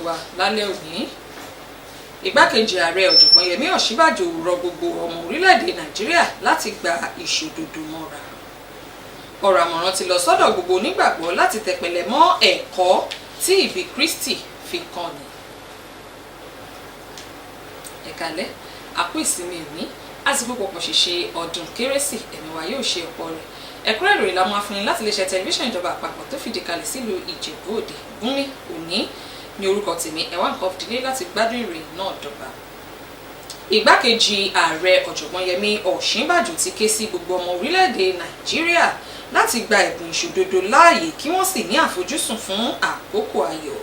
wa lálẹ́ òní. Igbákejì ààrẹ ọ̀jọ̀gbọ́n Yẹmí Ọ̀ṣínbàjò rọ gbogbo ọmọ orílẹ̀-èdè Nàìjíríà láti gba ìṣòdodo mọ́ra. Ọ̀rọ̀ àmọ̀ràn ti lọ sọ́dọ̀ gbogbo onígbàgbọ́ láti tẹpẹlẹ mọ́ ẹ̀kọ́ tí ìbí Kristi fi kọ́ni. Ẹ̀kálẹ́ àkú ìsinmi òní àsìkò pọ̀pọ̀ ṣíṣe ọdún kérésì ẹ̀mí wa yóò ṣe ọ̀pọ̀ rẹ̀. Ẹ̀kúnrẹ́rẹ́ ìròyìn la máa fún yín láti iléeṣẹ́ tẹlifíṣàn ìjọba àpapọ̀ tó fìdí kalẹ̀ sílùú Ìjẹ̀bú Òde. Bùnmi òní ní orúkọ tèmi ẹ̀wá nǹkan fìdílé láti gbádùn ìròyìn náà dọ́gba. Igbákejì ààrẹ ọ̀jọ̀gbọ́n Yẹmí Ọ̀ṣínbàjò ti ké sí gbogbo ọmọ orílẹ̀-èdè Nàìjíríà láti gba ẹ̀bùn ìṣòdodo láàyè kí wọ́n sì ní àfojúsùn fún àkókò ayọ̀.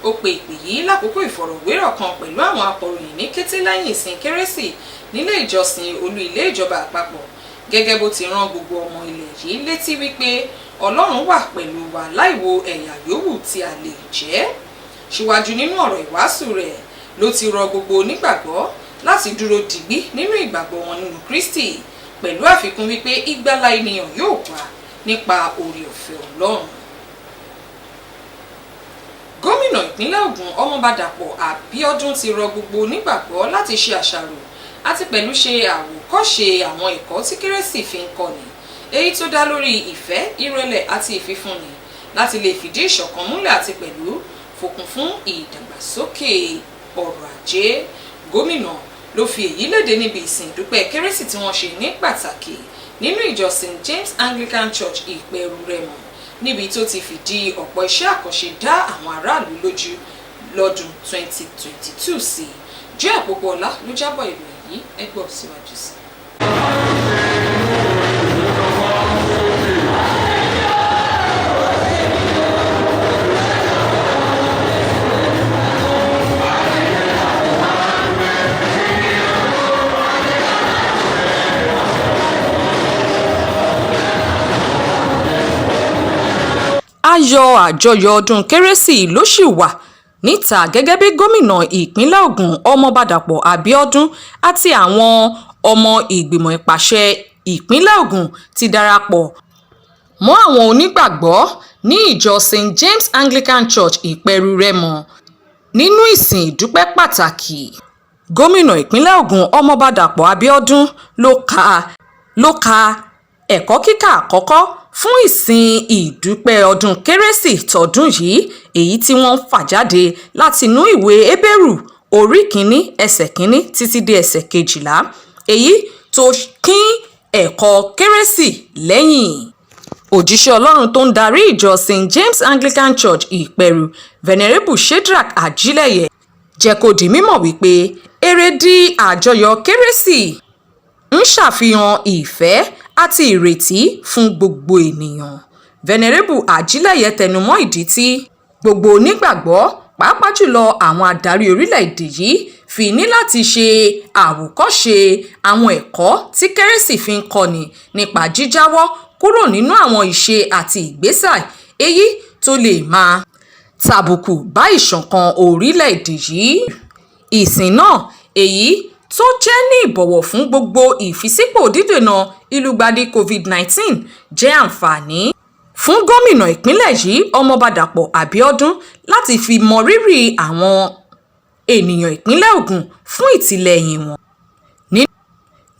Ó pe ìpè yìí lákòókò ìfọ̀rọ̀wérọ̀ kan pẹ̀lú àwọn akọ̀ròyìn ní kété lẹ́yìn ìsìn kérésì nílé ìjọsìn olú ilé ìjọba àpapọ̀, gẹ́gẹ́ bó ti rán gbogbo ọmọ ilẹ̀ yìí létí wípé Ọlọ́run wà pẹ̀lú wa láìwo ẹ̀yà yòówù tí a lè jẹ́. Síwájú nínú ọ̀rọ̀ ìwàásù rẹ̀ ló ti rọ gbogbo onígbàgbọ́ láti dúró dìgbí nínú ìgbàgbọ́ wọn nínú Kristi, pẹ̀lú àfikún wípé ìgbàlà ènìyàn yóò wà nípa oore ọ̀fẹ́ Ọlọ́run. Gómìnà ìpínlẹ̀ Ògùn Ọmọọba Dàpọ̀ Abíọ́dún ti rọ gbogbo onígbàgbọ́ láti ṣe àṣàrò àti pẹ̀lú ṣe àwòkọ́ṣe àwọn ẹ̀kọ́ tí kérésì fi ń kọ́ni, èyí tó dá lórí ìfẹ́, ìrẹ̀lẹ̀ àti ìfifúnni láti lè fìdí ìṣọ̀kan múlẹ̀ àti pẹ̀lú fòkùn fún ìdàgbàsókè ọrọ̀ ajé. Gómìnà ló fi èyí léde níbi ìsìn ìdúpẹ́ kérésì tí wọ́n ṣe ní pàtàkì nínú ìjọ St. James Anglican Church Ìpẹ̀rù Rẹ́mọ, níbi tó ti fìdí ọ̀pọ̀ iṣẹ́ àkànṣe dá àwọn aráàlú lójú lọ́dún 2022 sí. Jẹ́ Àpòpọ̀lá ló jábọ̀ ìròyìn yìí, ẹ gbọ́ síwájú sí. Ayọ̀ àjọyọ̀ ọdún kérésì ló sì wà níta gẹ́gẹ́ bí gómìnà ìpínlẹ̀ Ògùn Ọmọọba Dàpọ̀ Abíọ́dún àti àwọn ọmọ ìgbìmọ̀ ìpàṣẹ ìpínlẹ̀ Ògùn ti darapọ̀ mọ́ àwọn onígbàgbọ́ ní ìjọ St. James Anglican Church Ìpẹ̀rù Rẹ́mọ nínú ìsìn ìdúpẹ́ pàtàkì. Gómìnà ìpínlẹ̀ Ògùn Ọmọọba Dàpọ̀ Abíọ́dún ló ka ẹ̀kọ́ kíkà àkọ́kọ́ fún ìsìn ìdúpẹ́ ọdún kérésì tọdún yìí, èyí tí wọ́n fà jáde látinú ìwé Hébérù orí 1 ẹsẹ̀ 1 títí dé ẹsẹ̀ 12, èyí tó kín ẹ̀kọ́ kérésì lẹ́yìn. Òjíṣẹ́ Ọlọ́run tó ń darí ìjọ St. James Anglican Church Ìpẹ̀rù, Venerable Shedrack Ajílẹ̀yẹ, jẹ́ kó di mímọ̀ wípé èrèdí àjọyọ̀ kérésì ń ṣàfihàn ìfẹ́ àti ìrètí fún gbogbo ènìyàn. Venerable Ajílẹ̀yẹ tẹnumọ́ ìdí tí gbogbo onígbàgbọ́, pàápàá jùlọ àwọn adarí orílẹ̀-èdè yìí, fi ní láti ṣe àwòkọ́ṣe àwọn ẹ̀kọ́ tí kérésì fi ń kọ́ni nípa jíjáwọ́ kúrò nínú àwọn ìṣe àti ìgbésẹ̀ èyí tó lè máa tàbùkù bá ìṣọ̀kan orílẹ̀-èdè yìí. Ìsìn náà, èyí tó jẹ́ ní ìbọ̀wọ̀ fún gbogbo ìfisípò dídènà ìlùgbàdì COVID-19, jẹ́ àǹfààní fún gómìnà ìpínlẹ̀ yìí Ọmọọba Dàpọ̀ Abíọ́dún láti fi mọ rírì àwọn ènìyàn ìpínlẹ̀ Ògùn fún ìtìlẹ́yìn wọn.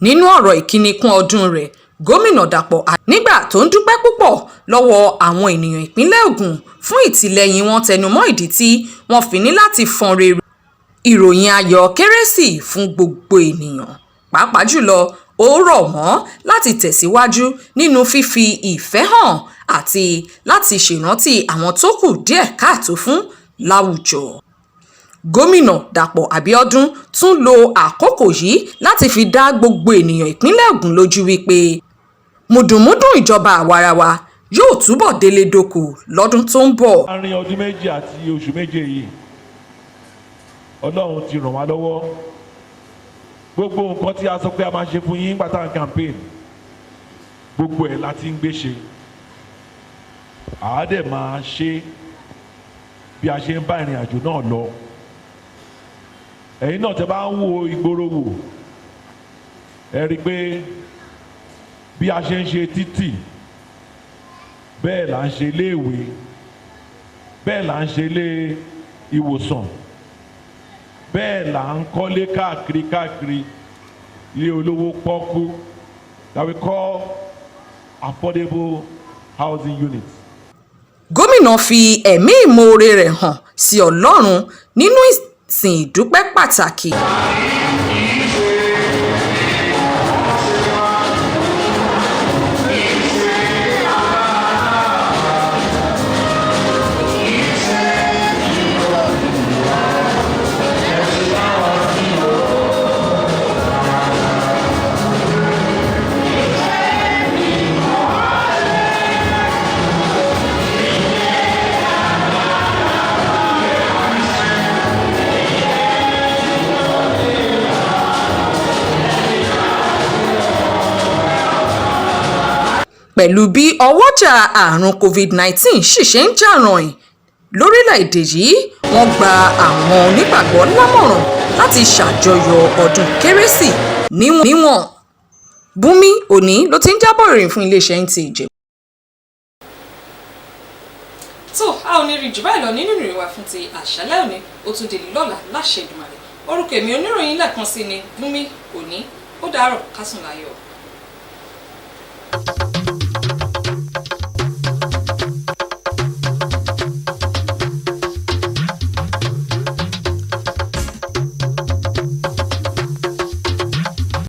Nínú ọ̀rọ̀ ìkíni kún ọdún rẹ̀, gómìnà Dàpọ̀ nígbà tó ń dúpẹ́ púpọ̀ lọ́wọ́ àwọn ènìyàn ìpínlẹ̀ Ògùn fún ìtìlẹ́yìn wọn tẹnumọ́ ìdí tí wọ́n fi ní láti fọn rere ìròyìn ayọ̀ kérésì fún gbogbo ènìyàn. Pàápàá jùlọ, ó rọ̀ wọ́n láti tẹ̀síwájú nínú fífi ìfẹ́ hàn àti láti ṣèrántí àwọn tó kù díẹ̀ káàtó fún láwùjọ. Gómìnà Dàpọ̀ Abíọ́dún tún lo àkókò yìí láti fi dá gbogbo ènìyàn ìpínlẹ̀ Ògùn lójú wípé mùdùnmúdùn ìjọba àwarawa yóò túbọ̀ délé dóko lọ́dún tó ń bọ̀. Láàárín ọdún méjì àti oṣù méje yìí, Ọlọ́run ti ràn wá lọ́wọ́. Gbogbo nǹkan tí a sọ pé a máa ṣe fún yín nígbà tá à ń campaign, gbogbo ẹ̀ láti ń gbé ṣe. Àá dẹ̀ máa ṣe bí a ṣe ń bá ìrìn àjò náà lọ. Ẹ̀yin náà tẹ́ bá ń wo ìgboro wò, ẹ rí i pé bí a ṣe ń ṣe títì, bẹ́ẹ̀ là ń ṣe iléèwé, bẹ́ẹ̀ là ń ṣe ilé ìwòsàn bẹ́ẹ̀ là ń kọ́lé káàkiri ilé olówó pọ́kú that we call affordable housing units. Gómìnà fi ẹ̀mí ìmoore rẹ̀ hàn sí Ọlọ́run nínú ìsìn ìdúpẹ́ pàtàkì. Pẹ̀lú bí ọwọ́jà àrùn COVID-19 sì ṣe ń jà ràìn lórílẹ̀‐èdè yìí, wọ́n gba àwọn onígbàgbọ́ lámọ̀ràn láti ṣàjọyọ̀ ọdún kérésì níwọ̀n. Bùnmi Òní ló ti ń jábọ̀ ìròyìn fún iléeṣẹ́ NTA Ìjẹ̀bú. tó a ò ní rí jù báyìí lọ nínú ìròyìn wa fún ti àṣálẹ́ òní, ó tún dé lọ́la láṣẹ Èdùmàrè. Orúkọ èmi oníròyìn lẹ́ẹ̀kan sí ni Bùnmi Òní. Ó dàárọ̀, ká sùn láyọ̀.